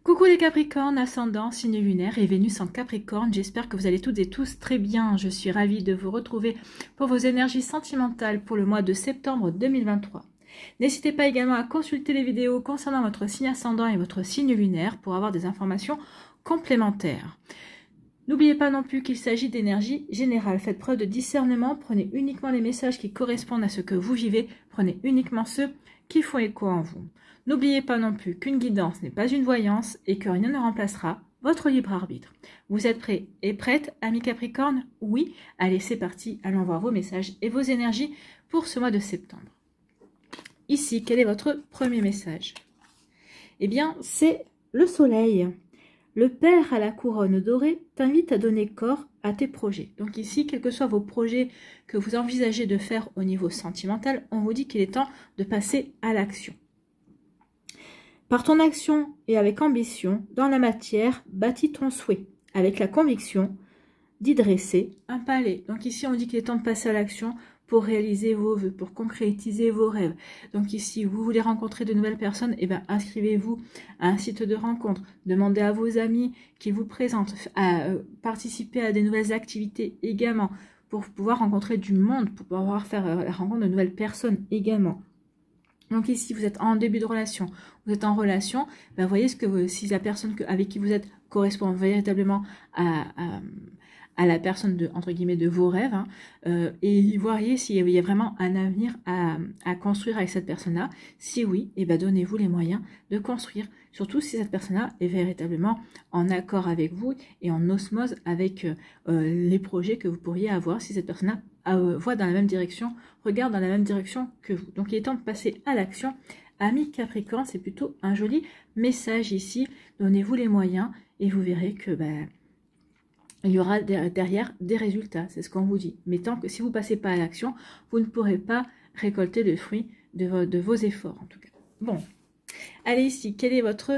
Coucou les Capricornes, ascendant, signe lunaire et Vénus en Capricorne. J'espère que vous allez toutes et tous très bien. Je suis ravie de vous retrouver pour vos énergies sentimentales pour le mois de septembre 2023. N'hésitez pas également à consulter les vidéos concernant votre signe ascendant et votre signe lunaire pour avoir des informations complémentaires. N'oubliez pas non plus qu'il s'agit d'énergie générale. Faites preuve de discernement, prenez uniquement les messages qui correspondent à ce que vous vivez, prenez uniquement ceux qui font écho en vous. N'oubliez pas non plus qu'une guidance n'est pas une voyance et que rien ne remplacera votre libre arbitre. Vous êtes prêts et prêtes, amis Capricorne? Oui? Allez, c'est parti, allons voir vos messages et vos énergies pour ce mois de septembre. Ici, quel est votre premier message? Eh bien, c'est le soleil. Le père à la couronne dorée t'invite à donner corps à tes projets. Donc ici, quels que soient vos projets que vous envisagez de faire au niveau sentimental, on vous dit qu'il est temps de passer à l'action. Par ton action et avec ambition, dans la matière, bâtis ton souhait, avec la conviction d'y dresser un palais. Donc ici, on dit qu'il est temps de passer à l'action pour réaliser vos vœux, pour concrétiser vos rêves. Donc ici, vous voulez rencontrer de nouvelles personnes, eh bien, inscrivez-vous à un site de rencontre, demandez à vos amis qui vous présentent, à participer à des nouvelles activités également, pour pouvoir rencontrer du monde, pour pouvoir faire la rencontre de nouvelles personnes également. Donc ici, vous êtes en début de relation, vous êtes en relation, ben voyez ce que si la personne avec qui vous êtes correspond véritablement à la personne de, entre guillemets, de vos rêves, hein, et voyez s'il y a vraiment un avenir à construire avec cette personne-là. Si oui, et ben donnez-vous les moyens de construire, surtout si cette personne-là est véritablement en accord avec vous et en osmose avec les projets que vous pourriez avoir, si cette personne-là voit dans la même direction, regarde dans la même direction que vous. Donc il est temps de passer à l'action. Amis Capricorne, c'est plutôt un joli message ici. Donnez-vous les moyens et vous verrez que il y aura derrière des résultats. C'est ce qu'on vous dit. Mais tant que si vous ne passez pas à l'action, vous ne pourrez pas récolter le fruit de vos efforts en tout cas. Bon, allez ici, quelle est votre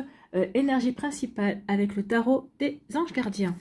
énergie principale avec le tarot des anges gardiens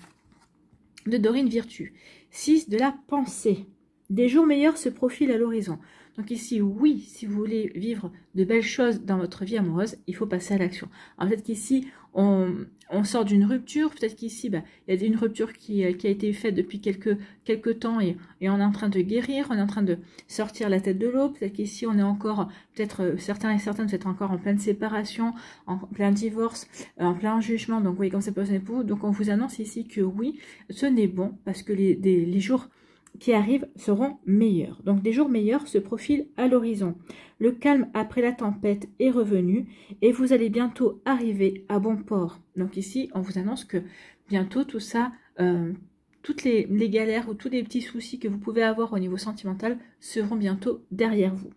de Dorine Virtue? 6 de la pensée. Des jours meilleurs se profilent à l'horizon. Donc ici, oui, si vous voulez vivre de belles choses dans votre vie amoureuse, il faut passer à l'action. Alors peut-être qu'ici, on sort d'une rupture, peut-être qu'ici, il y a une rupture qui a été faite depuis quelques temps et on est en train de guérir, on est en train de sortir la tête de l'eau. Peut-être qu'ici, on est encore, peut-être certains et certaines, peut-être encore en pleine séparation, en plein divorce, en plein jugement. Donc oui, comme c'est possible pour vous. Donc on vous annonce ici que oui, ce n'est bon parce que les jours qui arrivent seront meilleurs. Donc des jours meilleurs se profilent à l'horizon. Le calme après la tempête est revenu et vous allez bientôt arriver à bon port. Donc ici, on vous annonce que bientôt tout ça, toutes les galères ou tous les petits soucis que vous pouvez avoir au niveau sentimental seront bientôt derrière vous.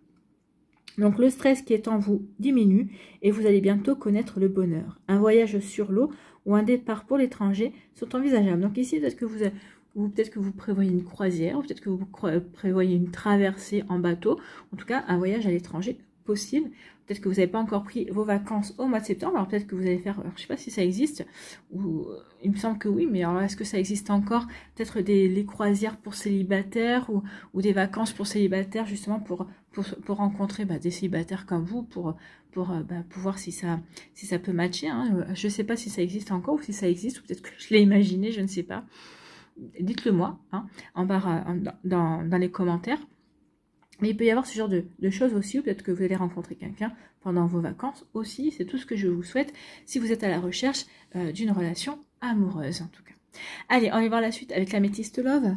Donc le stress qui est en vous diminue et vous allez bientôt connaître le bonheur. Un voyage sur l'eau ou un départ pour l'étranger sont envisageables. Donc ici, peut-être que vous prévoyez une croisière, ou peut-être que vous prévoyez une traversée en bateau, en tout cas un voyage à l'étranger possible. Peut-être que vous n'avez pas encore pris vos vacances au mois de septembre, alors peut-être que vous allez faire, alors je ne sais pas si ça existe, ou il me semble que oui, mais alors est-ce que ça existe encore? Peut-être les croisières pour célibataires, ou des vacances pour célibataires, justement pour rencontrer des célibataires comme vous, pour voir si ça peut matcher. Hein. Je ne sais pas si ça existe encore, ou si ça existe, ou peut-être que je l'ai imaginé, je ne sais pas. Dites-le moi hein, en barre dans les commentaires. Mais il peut y avoir ce genre de choses aussi, ou peut-être que vous allez rencontrer quelqu'un pendant vos vacances aussi. C'est tout ce que je vous souhaite si vous êtes à la recherche d'une relation amoureuse en tout cas. Allez, on va voir la suite avec l'améthyste love.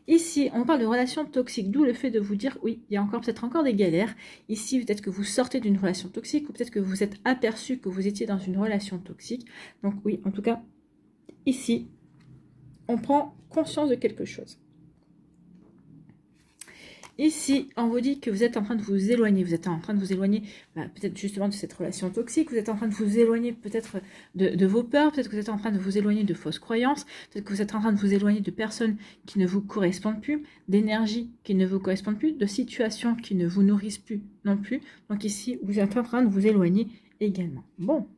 Ici, on parle de relations toxiques, d'où le fait de vous dire, oui, il y a peut-être encore des galères. Ici, peut-être que vous sortez d'une relation toxique, ou peut-être que vous êtes aperçu que vous étiez dans une relation toxique. Donc oui, en tout cas, ici, on prend conscience de quelque chose. Ici, on vous dit que vous êtes en train de vous éloigner. Vous êtes en train de vous éloigner peut-être justement de cette relation toxique. Vous êtes en train de vous éloigner peut-être de vos peurs. Peut-être que vous êtes en train de vous éloigner de fausses croyances. Peut-être que vous êtes en train de vous éloigner de personnes qui ne vous correspondent plus, d'énergie qui ne vous correspondent plus, de situations qui ne vous nourrissent plus non plus. Donc ici, vous êtes en train de vous éloigner également. Bon.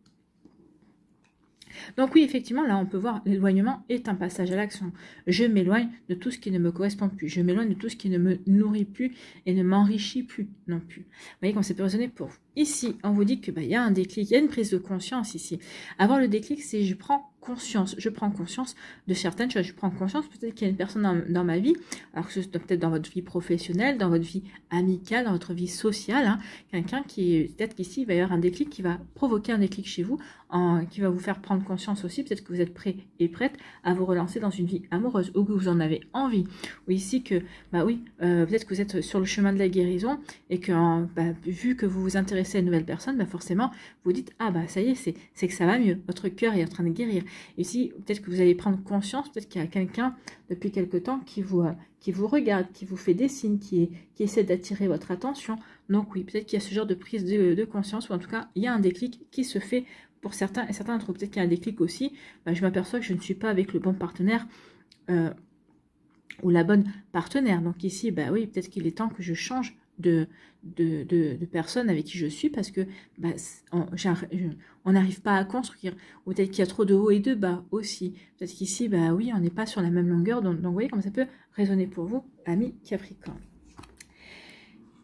Donc oui, effectivement, là, on peut voir l'éloignement est un passage à l'action. Je m'éloigne de tout ce qui ne me correspond plus. Je m'éloigne de tout ce qui ne me nourrit plus et ne m'enrichit plus non plus. Vous voyez comment ça peut résonner pour vous. Ici, on vous dit que y a un déclic, il y a une prise de conscience ici. Avoir le déclic, c'est je prends conscience de certaines choses. Je prends conscience peut-être qu'il y a une personne dans ma vie, alors que ce soit peut-être dans votre vie professionnelle, dans votre vie amicale, dans votre vie sociale, hein, quelqu'un qui, peut-être qu'ici, il va y avoir un déclic qui va provoquer un déclic chez vous, qui va vous faire prendre conscience aussi, peut-être que vous êtes prêt et prête à vous relancer dans une vie amoureuse, ou que vous en avez envie, ou ici que, peut-être que vous êtes sur le chemin de la guérison, et que, vu que vous vous intéressez à une nouvelle personne, vous dites, ça y est, c'est que ça va mieux, votre cœur est en train de guérir. Ici, peut-être que vous allez prendre conscience, peut-être qu'il y a quelqu'un depuis quelque temps qui vous regarde, qui vous fait des signes, qui essaie d'attirer votre attention. Donc oui, peut-être qu'il y a ce genre de prise de conscience, ou en tout cas, il y a un déclic qui se fait pour certains, et certains d'entre vous, peut-être qu'il y a un déclic aussi, je m'aperçois que je ne suis pas avec le bon partenaire, ou la bonne partenaire. Donc ici, oui, peut-être qu'il est temps que je change de personnes avec qui je suis, parce que on n'arrive pas à construire, ou peut-être qu'il y a trop de hauts et de bas aussi, peut-être qu'ici oui, on n'est pas sur la même longueur, donc vous voyez comment ça peut résonner pour vous, amis Capricorne.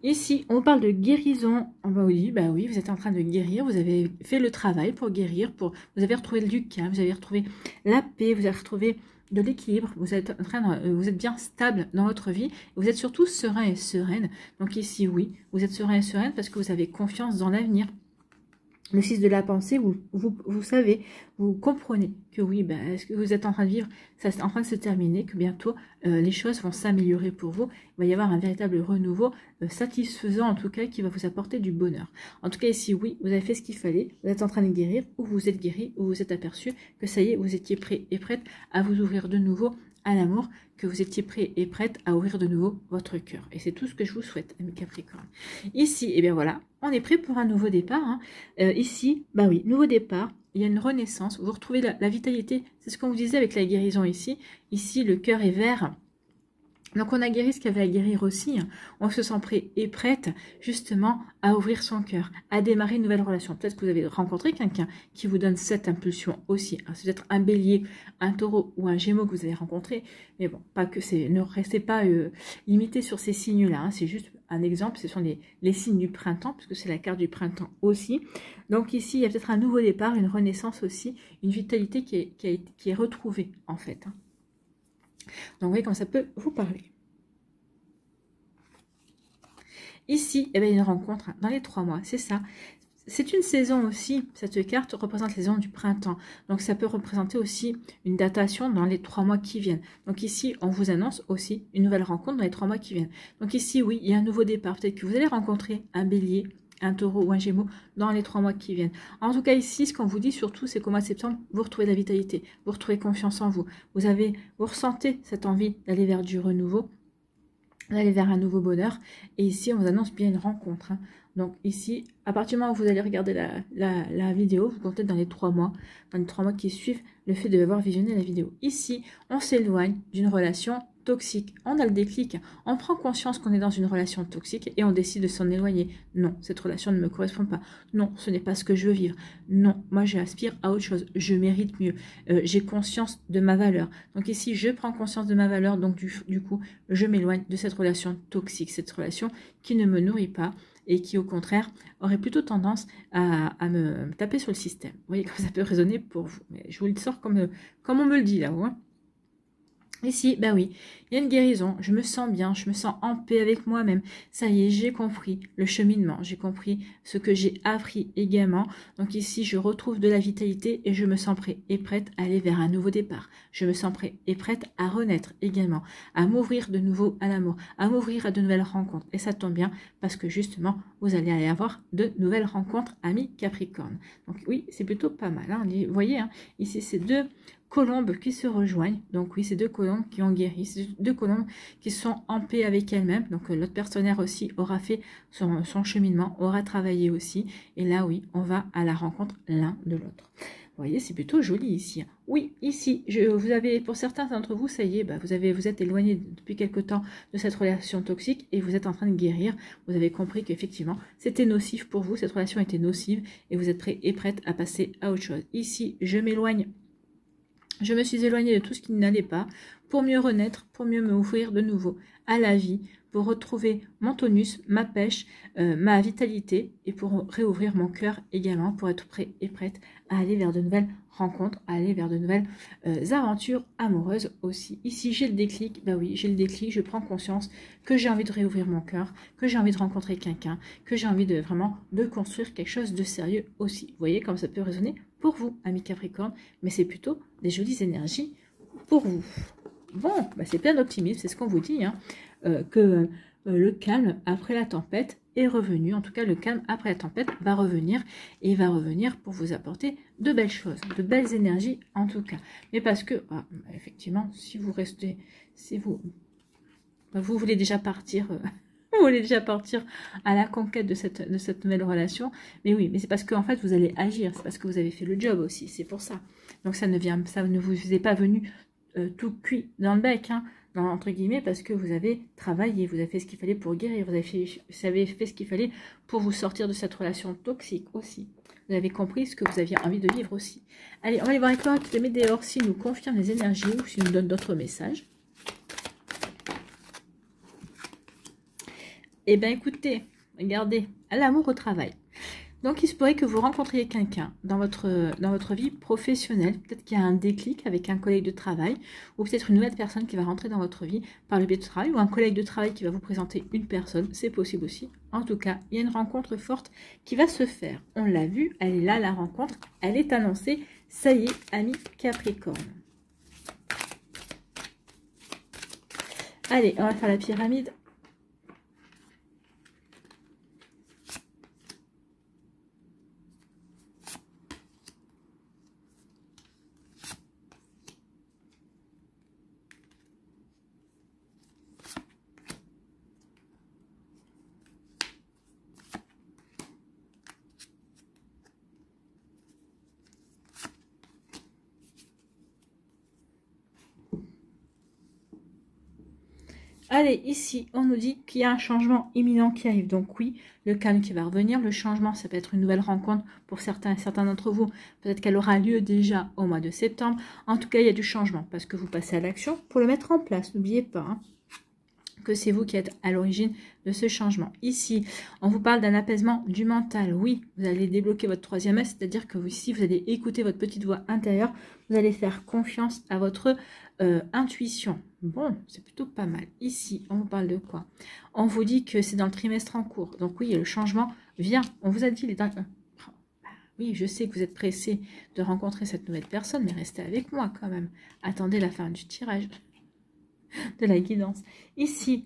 Ici, on parle de guérison. Oui, vous êtes en train de guérir, vous avez fait le travail pour guérir, vous avez retrouvé du calme, vous avez retrouvé la paix, vous avez retrouvé de l'équilibre, vous êtes bien stable dans votre vie, vous êtes surtout serein et sereine. Donc ici, oui, vous êtes serein et sereine parce que vous avez confiance dans l'avenir. Le 6 de la pensée, vous savez, vous comprenez que oui, ce que vous êtes en train de vivre, ça est en train de se terminer, que bientôt les choses vont s'améliorer pour vous. Il va y avoir un véritable renouveau satisfaisant en tout cas qui va vous apporter du bonheur. En tout cas ici, oui, vous avez fait ce qu'il fallait, vous êtes en train de guérir, ou vous êtes guéri, ou vous êtes aperçu que ça y est, vous étiez prêt et prête à vous ouvrir de nouveau à l'amour, que vous étiez prêt et prête à ouvrir de nouveau votre cœur. Et c'est tout ce que je vous souhaite, amis Capricorne. Ici, voilà, on est prêt pour un nouveau départ. Hein. Ici, oui, nouveau départ, il y a une renaissance, vous retrouvez la vitalité, c'est ce qu'on vous disait avec la guérison ici. Ici, le cœur est vert. Donc on a guéri ce qu'il y avait à guérir aussi, hein. On se sent prêt et prête justement à ouvrir son cœur, à démarrer une nouvelle relation. Peut-être que vous avez rencontré quelqu'un qui vous donne cette impulsion aussi. Hein. C'est peut-être un bélier, un taureau ou un gémeau que vous avez rencontré, mais bon, ne restez pas limité sur ces signes-là, hein. C'est juste un exemple, ce sont les signes du printemps, puisque c'est la carte du printemps aussi. Donc ici, il y a peut-être un nouveau départ, une renaissance aussi, une vitalité qui est retrouvée en fait, hein. Donc, vous voyez comment ça peut vous parler. Ici, il y a une rencontre dans les 3 mois, c'est ça. C'est une saison aussi, cette carte représente la saison du printemps. Donc, ça peut représenter aussi une datation dans les 3 mois qui viennent. Donc, ici, on vous annonce aussi une nouvelle rencontre dans les 3 mois qui viennent. Donc, ici, oui, il y a un nouveau départ. Peut-être que vous allez rencontrer un bélier, un taureau ou un gémeau dans les 3 mois qui viennent. En tout cas ici, ce qu'on vous dit surtout, c'est qu'au mois de septembre, vous retrouvez de la vitalité, vous retrouvez confiance en vous. Vous ressentez cette envie d'aller vers du renouveau, d'aller vers un nouveau bonheur. Et ici, on vous annonce bien une rencontre, hein. Donc ici, à partir du moment où vous allez regarder la vidéo, vous comptez dans les 3 mois qui suivent le fait d'avoir visionné la vidéo. Ici, on s'éloigne d'une relation toxique. On a le déclic, on prend conscience qu'on est dans une relation toxique et on décide de s'en éloigner. Non, cette relation ne me correspond pas. Non, ce n'est pas ce que je veux vivre. Non, moi j'aspire à autre chose. Je mérite mieux. J'ai conscience de ma valeur. Donc ici, je prends conscience de ma valeur. Donc du coup, je m'éloigne de cette relation toxique, cette relation qui ne me nourrit pas et qui au contraire aurait plutôt tendance à me taper sur le système. Vous voyez comment ça peut résonner pour vous. Mais je vous le sors comme on me le dit là, hein. Ici, oui, il y a une guérison, je me sens bien, je me sens en paix avec moi-même. Ça y est, j'ai compris le cheminement, j'ai compris ce que j'ai appris également. Donc ici, je retrouve de la vitalité et je me sens prêt et prête à aller vers un nouveau départ. Je me sens prêt et prête à renaître également, à m'ouvrir de nouveau à l'amour, à m'ouvrir à de nouvelles rencontres. Et ça tombe bien parce que justement, vous allez aller avoir de nouvelles rencontres, amis Capricorne. Donc oui, c'est plutôt pas mal, hein. Vous voyez, hein, ici, c'est 2 colombes qui se rejoignent. Donc oui, c'est deux colombes qui ont guéri, c'est deux colombes qui sont en paix avec elles-mêmes. Donc l'autre partenaire aussi aura fait son cheminement, aura travaillé aussi. Et là, oui, on va à la rencontre l'un de l'autre. Vous voyez, c'est plutôt joli ici. Oui, ici, vous avez, pour certains d'entre vous, ça y est, vous êtes éloigné depuis quelque temps de cette relation toxique et vous êtes en train de guérir. Vous avez compris qu'effectivement, c'était nocif pour vous, cette relation était nocive et vous êtes prêt et prête à passer à autre chose. Ici, je m'éloigne. Je me suis éloignée de tout ce qui n'allait pas pour mieux renaître, pour mieux m'ouvrir de nouveau à la vie, pour retrouver mon tonus, ma pêche, ma vitalité et pour réouvrir mon cœur également, pour être prêt et prête à aller vers de nouvelles rencontres, à aller vers de nouvelles aventures amoureuses aussi. Ici, j'ai le déclic, bah oui, j'ai le déclic, je prends conscience que j'ai envie de réouvrir mon cœur, que j'ai envie de rencontrer quelqu'un, que j'ai envie de vraiment de construire quelque chose de sérieux aussi. Vous voyez comme ça peut résonner pour vous, amis Capricorne, mais c'est plutôt des jolies énergies pour vous. Bon, bah c'est plein d'optimisme, c'est ce qu'on vous dit, hein, que le calme après la tempête est revenu. En tout cas, le calme après la tempête va revenir et va revenir pour vous apporter de belles choses, de belles énergies en tout cas. Mais parce que, effectivement, si vous restez, si vous voulez déjà partir... vous voulez déjà partir à la conquête de cette nouvelle relation. Mais oui, mais c'est parce qu'en fait, vous allez agir. C'est parce que vous avez fait le job aussi. C'est pour ça. Donc, ça ne vous est pas venu tout cuit dans le bec, hein, entre guillemets, parce que vous avez travaillé. Vous avez fait ce qu'il fallait pour guérir. Vous avez fait ce qu'il fallait pour vous sortir de cette relation toxique aussi. Vous avez compris ce que vous aviez envie de vivre aussi. Allez, on va aller voir avec l'oracle de Médéor s'il nous confirme les énergies ou s'il nous donne d'autres messages. Eh bien, écoutez, regardez, à l'amour au travail. Donc, il se pourrait que vous rencontriez quelqu'un dans votre vie professionnelle. Peut-être qu'il y a un déclic avec un collègue de travail ou peut-être une nouvelle personne qui va rentrer dans votre vie par le biais de travail ou un collègue de travail qui va vous présenter une personne. C'est possible aussi. En tout cas, il y a une rencontre forte qui va se faire. On l'a vu, elle est là, la rencontre. Elle est annoncée. Ça y est, amis Capricorne. Allez, on va faire la pyramide. Allez, ici, on nous dit qu'il y a un changement imminent qui arrive. Donc oui, le calme qui va revenir. Le changement, ça peut être une nouvelle rencontre pour certains d'entre vous. Peut-être qu'elle aura lieu déjà au mois de septembre. En tout cas, il y a du changement parce que vous passez à l'action pour le mettre en place. N'oubliez pas, hein, que c'est vous qui êtes à l'origine de ce changement. Ici, on vous parle d'un apaisement du mental. Oui, vous allez débloquer votre troisième œil, c'est-à-dire que ici, vous allez écouter votre petite voix intérieure. Vous allez faire confiance à votre intuition. Bon, c'est plutôt pas mal. Ici, on vous parle de quoi? On vous dit que c'est dans le trimestre en cours. Donc oui, le changement vient. On vous a dit... Oui, je sais que vous êtes pressé de rencontrer cette nouvelle personne, mais restez avec moi quand même. Attendez la fin du tirage de la guidance. Ici,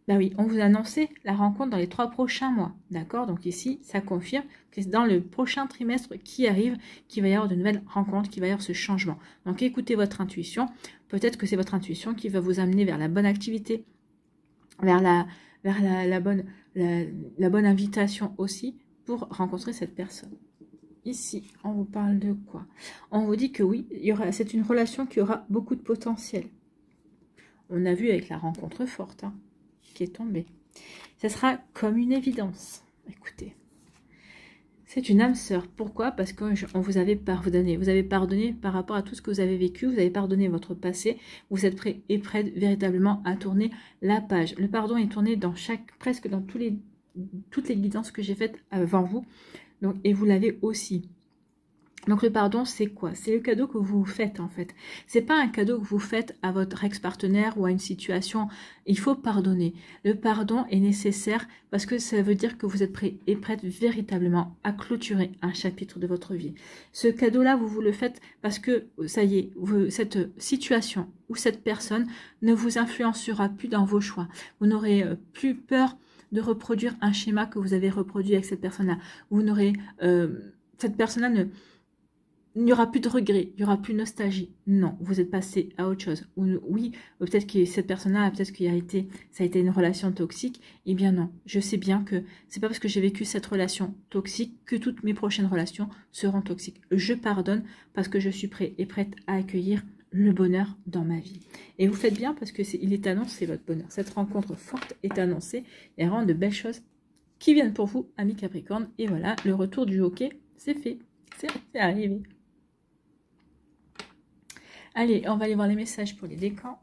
bah oui, on vous a annoncé la rencontre dans les 3 prochains mois. D'accord? Donc ici, ça confirme que c'est dans le prochain trimestre qui arrive qu'il va y avoir de nouvelles rencontres, qu'il va y avoir ce changement. Donc écoutez votre intuition. Peut-être que c'est votre intuition qui va vous amener vers la bonne activité, vers la bonne invitation aussi pour rencontrer cette personne. Ici, on vous parle de quoi? On vous dit que oui, c'est une relation qui aura beaucoup de potentiel. On a vu avec la rencontre forte, hein, qui est tombée. Ce sera comme une évidence. Écoutez, c'est une âme sœur. Pourquoi? Parce qu'on vous avait pardonné. Vous avez pardonné par rapport à tout ce que vous avez vécu. Vous avez pardonné votre passé. Vous êtes prêt et prête véritablement à tourner la page. Le pardon est tourné dans presque dans toutes les guidances que j'ai faites avant vous. Donc, et vous l'avez aussi. Donc le pardon, c'est quoi? C'est le cadeau que vous vous faites en fait. C'est pas un cadeau que vous faites à votre ex-partenaire ou à une situation. Il faut pardonner. Le pardon est nécessaire parce que ça veut dire que vous êtes prêt et prête véritablement à clôturer un chapitre de votre vie. Ce cadeau-là, vous le faites parce que ça y est, cette situation ou cette personne ne vous influencera plus dans vos choix. Vous n'aurez plus peur de reproduire un schéma que vous avez reproduit avec cette personne-là. Vous n'aurez... cette personne-là il n'y aura plus de regret, il n'y aura plus de nostalgie. Non, vous êtes passé à autre chose. Ou, oui, peut-être que cette personne-là, peut-être ça a été une relation toxique. Eh bien non, je sais bien que c'est pas parce que j'ai vécu cette relation toxique que toutes mes prochaines relations seront toxiques. Je pardonne parce que je suis prêt et prête à accueillir le bonheur dans ma vie. Et vous faites bien parce que il est annoncé votre bonheur. Cette rencontre forte est annoncée. Il y a vraiment de belles choses qui viennent pour vous, amis Capricorne. Et voilà, le retour du hockey, c'est fait. C'est arrivé. Allez, on va aller voir les messages pour les décans.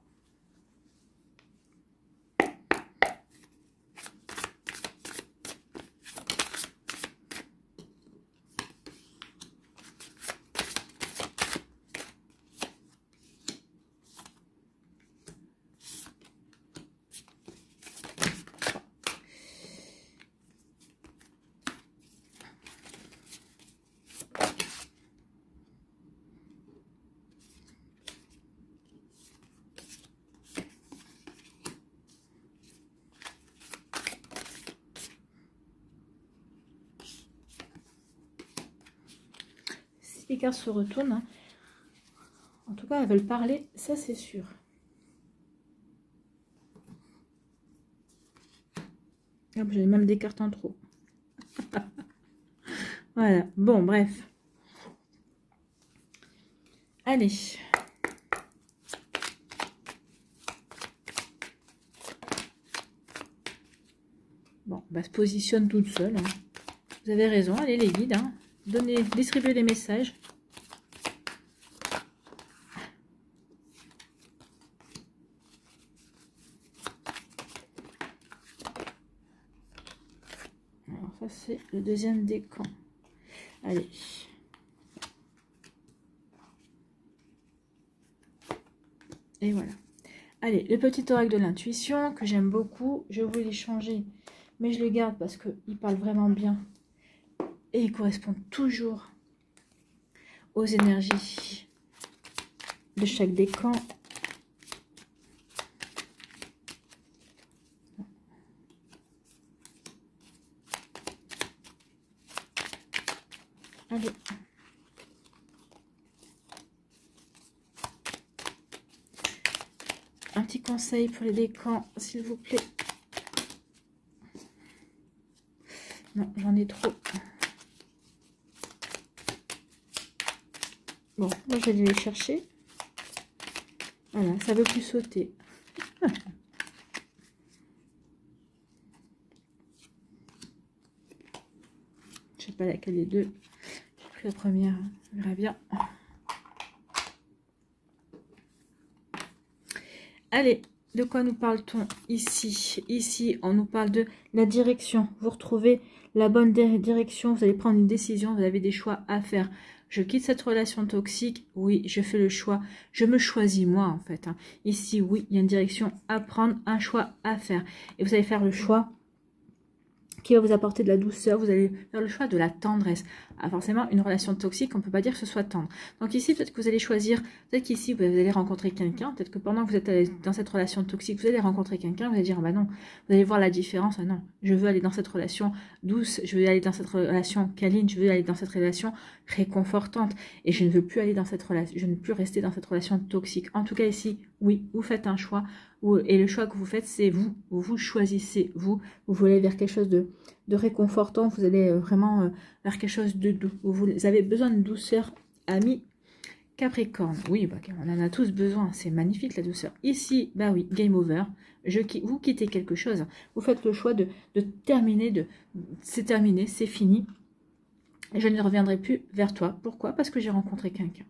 Les cartes se retournent. Hein. En tout cas, elles veulent parler, ça c'est sûr. J'ai même des cartes en trop. Voilà, bon, bref. Allez. Bon, bah, se positionne toute seule. Hein. Vous avez raison, allez les guides. Hein. Distribuez les messages. Alors ça c'est le deuxième décan. Allez. Et voilà. Allez, le petit oracle de l'intuition que j'aime beaucoup. Je voulais les changer, mais je le garde parce qu'il parle vraiment bien. Et il correspond toujours aux énergies de chaque décan. Allez. Un petit conseil pour les décans, s'il vous plaît. Non, j'en ai trop. Bon, moi je vais aller les chercher. Voilà, ça veut plus sauter. Je sais pas laquelle des deux. J'ai pris la première, on verra bien. Allez, de quoi nous parle-t-on ici? Ici, on nous parle de la direction. Vous retrouvez la bonne direction, vous allez prendre une décision, vous avez des choix à faire. Je quitte cette relation toxique, oui, je fais le choix. Je me choisis moi, en fait. Hein. Ici, oui, il y a une direction à prendre, un choix à faire. Et vous allez faire le choix qui va vous apporter de la douceur, vous allez faire le choix de la tendresse. Ah, forcément, une relation toxique, on ne peut pas dire que ce soit tendre. Donc ici, peut-être que vous allez choisir, peut-être qu'ici, vous allez rencontrer quelqu'un, peut-être que pendant que vous êtes dans cette relation toxique, vous allez rencontrer quelqu'un, vous allez dire, ah bah non, vous allez voir la différence, ah non, je veux aller dans cette relation douce, je veux aller dans cette relation câline, je veux aller dans cette relation réconfortante, et je ne veux plus aller dans cette relation, je ne veux plus rester dans cette relation toxique. En tout cas ici, oui, vous faites un choix, et le choix que vous faites, c'est vous choisissez, vous voulez vers quelque chose de réconfortant, vous allez vraiment vers quelque chose de doux. Vous avez besoin de douceur, amis Capricorne. Oui, bah, on en a tous besoin, c'est magnifique la douceur. Ici, bah oui, game over, vous quittez quelque chose, vous faites le choix de terminer, c'est terminé, c'est fini, et je ne reviendrai plus vers toi. Pourquoi? Parce que j'ai rencontré quelqu'un.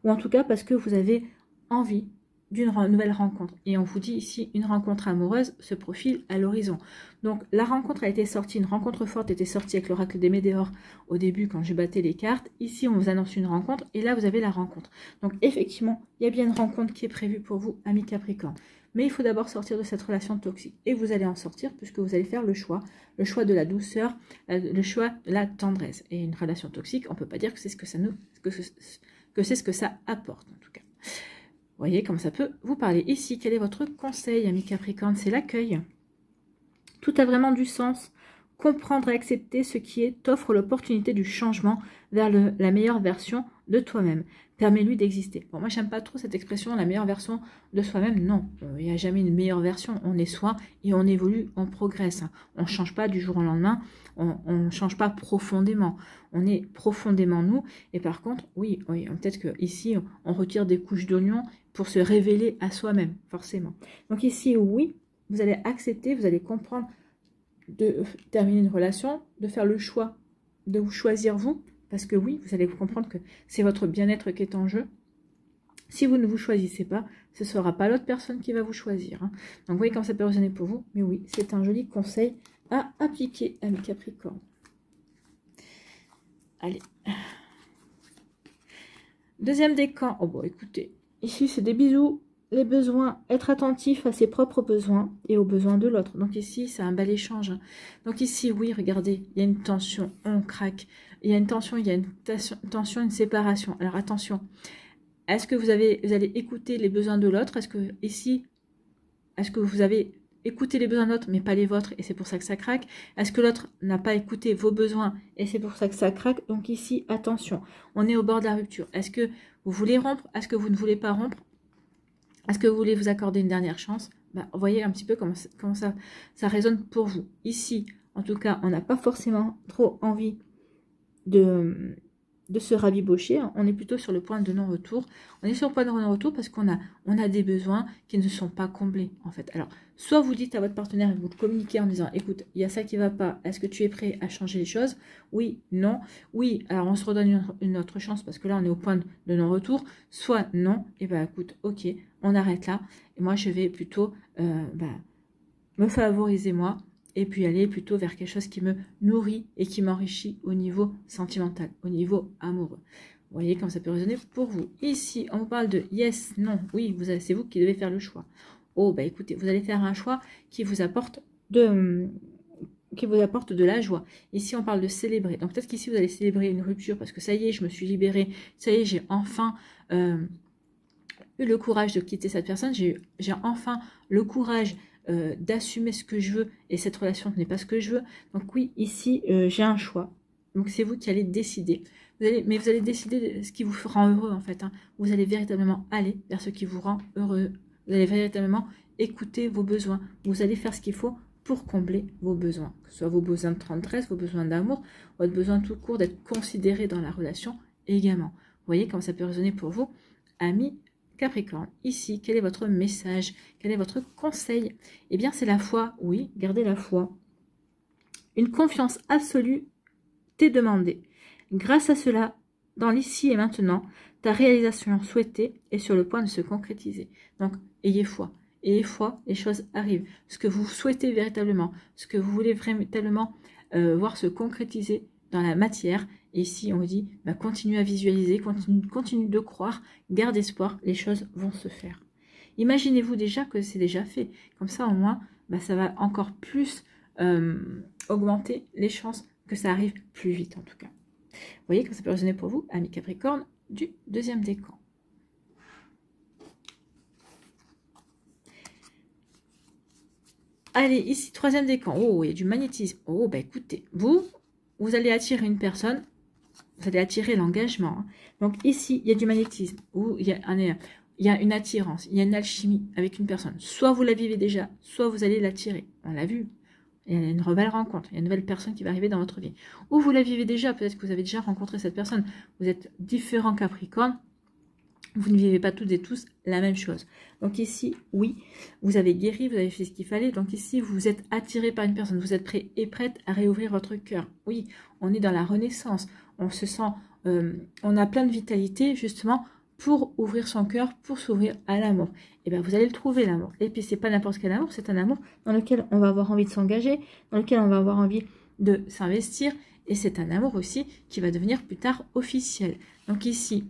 Ou en tout cas, parce que vous avez envie d'une nouvelle rencontre. Et on vous dit ici, une rencontre amoureuse se profile à l'horizon. Donc, la rencontre a été sortie, une rencontre forte était sortie avec l'oracle des Médéors au début quand je battais les cartes. Ici, on vous annonce une rencontre et là, vous avez la rencontre. Donc, effectivement, il y a bien une rencontre qui est prévue pour vous, amis Capricorne. Mais il faut d'abord sortir de cette relation toxique. Et vous allez en sortir puisque vous allez faire le choix de la douceur, le choix de la tendresse. Et une relation toxique, on ne peut pas dire que c'est ce que ça nous, que c'est ce que ça apporte en tout cas. Vous voyez comme ça peut vous parler. Ici, quel est votre conseil, ami Capricorne? C'est l'accueil. Tout a vraiment du sens. comprendre et accepter ce qui est t'offre l'opportunité du changement vers la meilleure version de toi-même. Permets-lui d'exister. Bon, moi, j'aime pas trop cette expression, la meilleure version de soi-même. Non, il n'y a jamais une meilleure version. On est soi et on évolue, on progresse. On ne change pas du jour au lendemain, on ne change pas profondément. On est profondément nous. Et par contre, oui peut-être qu'ici, on retire des couches d'oignon pour se révéler à soi-même, forcément. Donc ici, oui, vous allez accepter, vous allez comprendre de terminer une relation, de faire le choix de vous choisir vous, parce que oui, vous allez comprendre que c'est votre bien-être qui est en jeu. Si vous ne vous choisissez pas, ce ne sera pas l'autre personne qui va vous choisir. Hein. Donc vous voyez comment ça peut résonner pour vous, mais oui, c'est un joli conseil à appliquer, amis Capricorne. Allez. Deuxième décan. Oh bon, écoutez, ici c'est des bisous. Les besoins, être attentif à ses propres besoins et aux besoins de l'autre. Donc ici, c'est un bel échange. Donc ici, oui, regardez, il y a une tension, on craque. Il y a une tension, il y a une tension, une séparation. Alors attention, est-ce que vous allez écouter les besoins de l'autre? Est-ce que ici, est-ce que vous avez écouté les besoins de l'autre, mais pas les vôtres, et c'est pour ça que ça craque? Est-ce que l'autre n'a pas écouté vos besoins, et c'est pour ça que ça craque? Donc ici, attention, on est au bord de la rupture. Est-ce que vous voulez rompre? Est-ce que vous ne voulez pas rompre? Est-ce que vous voulez vous accorder une dernière chance? Vous voyez un petit peu comment ça résonne pour vous. Ici, en tout cas, on n'a pas forcément trop envie de se rabibocher. On est plutôt sur le point de non-retour. On est sur le point de non-retour parce qu'on a des besoins qui ne sont pas comblés, en fait. Alors, soit vous dites à votre partenaire et vous communiquez en disant, écoute, il y a ça qui ne va pas. Est-ce que tu es prêt à changer les choses? Oui, non. Oui, alors on se redonne une autre chance parce que là, on est au point de non-retour. Soit non, et écoute, ok, on arrête là. Et moi, je vais plutôt me favoriser moi et puis aller plutôt vers quelque chose qui me nourrit et qui m'enrichit au niveau sentimental, au niveau amoureux. Vous voyez comme ça peut résonner pour vous. Ici, on vous parle de yes, non, oui, c'est vous qui devez faire le choix. Oh, écoutez, vous allez faire un choix qui vous apporte de la joie. Ici, on parle de célébrer. Donc, peut-être qu'ici, vous allez célébrer une rupture parce que ça y est, je me suis libérée. Ça y est, j'ai enfin eu le courage de quitter cette personne. J'ai enfin le courage d'assumer ce que je veux et cette relation n'est pas ce que je veux. Donc oui, ici, j'ai un choix. Donc c'est vous qui allez décider. Mais vous allez décider de ce qui vous rend heureux en fait. Hein. Vous allez véritablement aller vers ce qui vous rend heureux. Vous allez véritablement écouter vos besoins. Vous allez faire ce qu'il faut pour combler vos besoins. Que ce soit vos besoins de 33, vos besoins d'amour, votre besoin tout court d'être considéré dans la relation également. Vous voyez comment ça peut résonner pour vous, amis Capricorne. Ici, quel est votre message? Quel est votre conseil? Eh bien, c'est la foi. Oui, gardez la foi. Une confiance absolue t'est demandée. Grâce à cela, dans l'ici et maintenant, ta réalisation souhaitée est sur le point de se concrétiser. Donc, ayez foi. Ayez foi, les choses arrivent. Ce que vous souhaitez véritablement, ce que vous voulez véritablement voir se concrétiser dans la matière. Et ici, on vous dit, continue à visualiser, continue de croire, garde espoir, les choses vont se faire. Imaginez-vous déjà que c'est déjà fait. Comme ça, au moins, ça va encore plus augmenter les chances que ça arrive plus vite, en tout cas. Vous voyez comme ça peut résonner pour vous, amis Capricorne, du deuxième décan. Allez, ici, troisième décan. Oh, il y a du magnétisme. Oh, écoutez, vous allez attirer une personne. Vous allez attirer l'engagement. Hein. Donc ici, il y a du magnétisme, où il y a une attirance, il y a une alchimie avec une personne. Soit vous la vivez déjà, soit vous allez l'attirer. On l'a vu. Il y a une nouvelle rencontre, il y a une nouvelle personne qui va arriver dans votre vie. Ou vous la vivez déjà, peut-être que vous avez déjà rencontré cette personne. Vous êtes différents Capricornes. Vous ne vivez pas toutes et tous la même chose. Donc ici, oui, vous avez guéri, vous avez fait ce qu'il fallait. Donc ici, vous êtes attiré par une personne. Vous êtes prêt et prête à réouvrir votre cœur. Oui, on est dans la renaissance. On se sent, on a plein de vitalité justement pour ouvrir son cœur, pour s'ouvrir à l'amour. Et bien, vous allez le trouver, l'amour. Et puis, c'est pas n'importe quel amour, c'est un amour dans lequel on va avoir envie de s'engager, dans lequel on va avoir envie de s'investir. Et c'est un amour aussi qui va devenir plus tard officiel. Donc ici,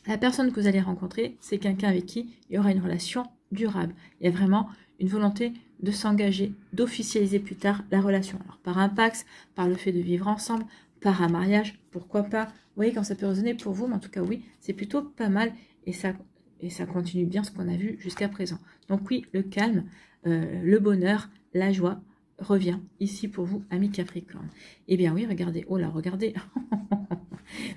la personne que vous allez rencontrer, c'est quelqu'un avec qui il y aura une relation durable. Il y a vraiment une volonté de s'engager, d'officialiser plus tard la relation. Alors, par un pax, par le fait de vivre ensemble, par un mariage, pourquoi pas. Vous voyez quand ça peut résonner pour vous, mais en tout cas, oui, c'est plutôt pas mal. Et ça continue bien ce qu'on a vu jusqu'à présent. Donc oui, le calme, le bonheur, la joie, revient ici pour vous, amis Capricorne. Eh bien oui, regardez, oh là, regardez.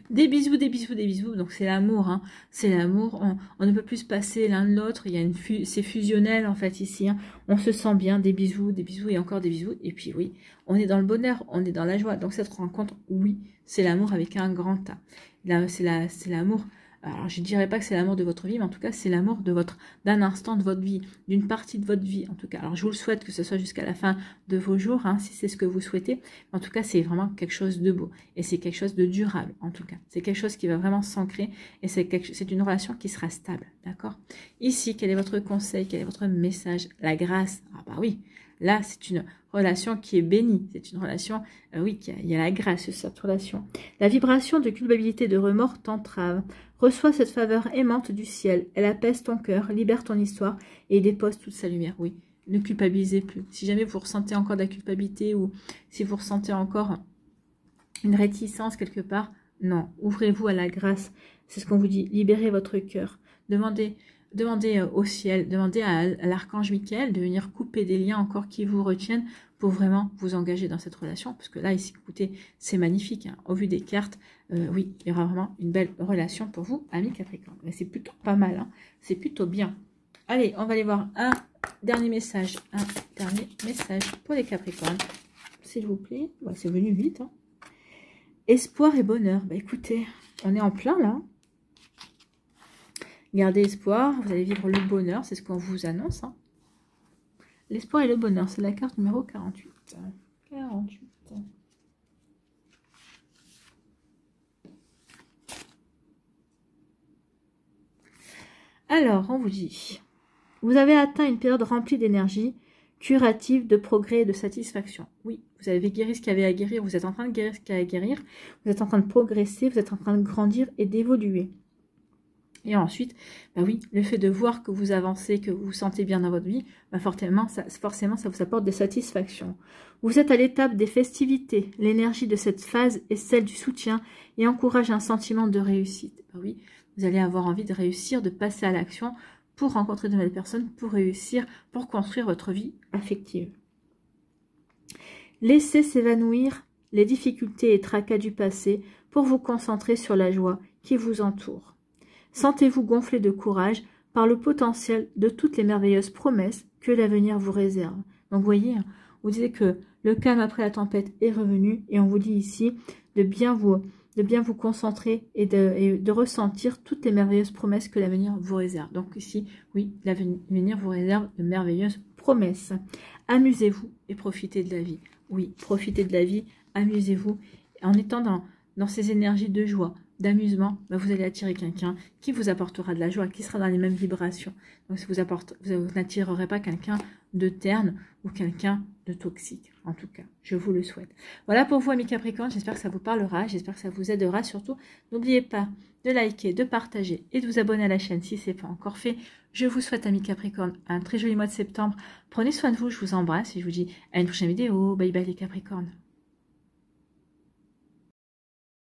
Des bisous, des bisous, des bisous. Donc c'est l'amour, hein. C'est l'amour. On ne peut plus se passer l'un de l'autre. Il y a c'est fusionnel en fait ici. Hein. On se sent bien, des bisous et encore des bisous. Et puis oui, on est dans le bonheur, on est dans la joie. Donc cette rencontre, oui, c'est l'amour avec un grand A. Là, c'est l'amour. Alors, je ne dirais pas que c'est l'amour de votre vie, mais en tout cas, c'est l'amour d'un instant de votre vie, d'une partie de votre vie, en tout cas. Alors, je vous le souhaite que ce soit jusqu'à la fin de vos jours, hein, si c'est ce que vous souhaitez. En tout cas, c'est vraiment quelque chose de beau. Et c'est quelque chose de durable, en tout cas. C'est quelque chose qui va vraiment s'ancrer. Et c'est une relation qui sera stable, d'accord? Ici, quel est votre conseil? Quel est votre message? La grâce. Ah bah oui, là, c'est une relation qui est bénie. C'est une relation, oui, il y a la grâce sur cette relation. La vibration de culpabilité, de remords t'entrave. Reçois cette faveur aimante du ciel. Elle apaise ton cœur, libère ton histoire et dépose toute sa lumière. Oui, ne culpabilisez plus. Si jamais vous ressentez encore de la culpabilité ou si vous ressentez encore une réticence quelque part, non, ouvrez-vous à la grâce. C'est ce qu'on vous dit. Libérez votre cœur. Demandez au ciel, demandez à l'archange Michael de venir couper des liens encore qui vous retiennent pour vraiment vous engager dans cette relation. Parce que là, ici, écoutez, c'est magnifique. Hein. Au vu des cartes, oui, il y aura vraiment une belle relation pour vous, amis Capricorne. Mais c'est plutôt pas mal. Hein. C'est plutôt bien. Allez, on va aller voir un dernier message. Un dernier message pour les Capricornes. S'il vous plaît. Ouais, c'est venu vite. Hein. Espoir et bonheur. Bah, écoutez, on est en plein là. Gardez espoir, vous allez vivre le bonheur, c'est ce qu'on vous annonce. Hein. L'espoir et le bonheur, c'est la carte numéro 48. 48. Alors, on vous dit, vous avez atteint une période remplie d'énergie, curative, de progrès et de satisfaction. Oui, vous avez guéri ce qu'il y avait à guérir, vous êtes en train de guérir ce qu'il y a à guérir, vous êtes en train de progresser, vous êtes en train de grandir et d'évoluer. Et ensuite, bah oui, le fait de voir que vous avancez, que vous vous sentez bien dans votre vie, bah forcément, ça vous apporte des satisfactions. Vous êtes à l'étape des festivités. L'énergie de cette phase est celle du soutien et encourage un sentiment de réussite. Bah oui, vous allez avoir envie de réussir, de passer à l'action pour rencontrer de nouvelles personnes, pour réussir, pour construire votre vie affective. Laissez s'évanouir les difficultés et tracas du passé pour vous concentrer sur la joie qui vous entoure. Sentez-vous gonflé de courage par le potentiel de toutes les merveilleuses promesses que l'avenir vous réserve. Donc vous voyez, vous dites que le calme après la tempête est revenu et on vous dit ici de bien vous concentrer et de ressentir toutes les merveilleuses promesses que l'avenir vous réserve. Donc ici, oui, l'avenir vous réserve de merveilleuses promesses. Amusez-vous et profitez de la vie. Oui, profitez de la vie, amusez-vous. En étant dans ces énergies de joie, d'amusement, bah vous allez attirer quelqu'un qui vous apportera de la joie, qui sera dans les mêmes vibrations. Donc vous n'attirerez pas quelqu'un de terne ou quelqu'un de toxique. En tout cas, je vous le souhaite. Voilà pour vous, amis Capricorne. J'espère que ça vous parlera. J'espère que ça vous aidera. Surtout, n'oubliez pas de liker, de partager et de vous abonner à la chaîne si ce n'est pas encore fait. Je vous souhaite, amis Capricorne, un très joli mois de septembre. Prenez soin de vous. Je vous embrasse et je vous dis à une prochaine vidéo. Bye bye les Capricornes.